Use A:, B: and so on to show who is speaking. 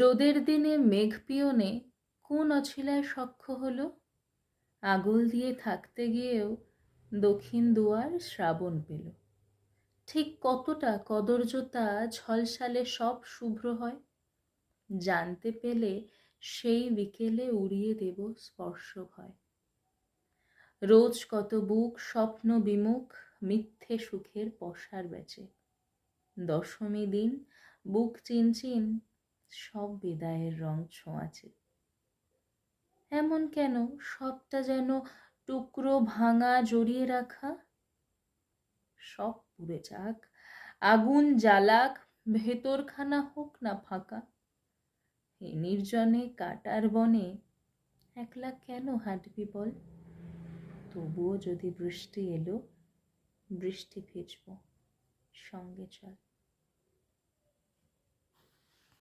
A: রোদের দিনে মেঘ পিয়নে কোন অছিলায় সখ্য হলো, আগল দিয়ে থাকতে গিয়েও দক্ষিণ দুয়ার শ্রাবণ পেল। ঠিক কতটা কদর্যতা ঝলসালে সব শুভ্র হয়, জানতে পেলে সেই বিকেলে উড়িয়ে দেব স্পর্শ ভয়। রোজ কত বুক স্বপ্ন বিমুখ মিথ্যে সুখের পসার বেচে, দশমী দিন বুক চিনচিন সব বিদায়ের রং ছোঁয়াচে। এমন কেন সবটা যেন টুকরো ভাঙা জড়িয়ে রাখা, সব পুড়ে যাক, আগুন জ্বালাক, ভেতরখানা হোক না ফাঁকা। এ নির্জনে কাটার বনে একলা কেন হাঁটবি বল, তবুও যদি বৃষ্টি এলো, বৃষ্টি ভিজবো, সঙ্গে চল।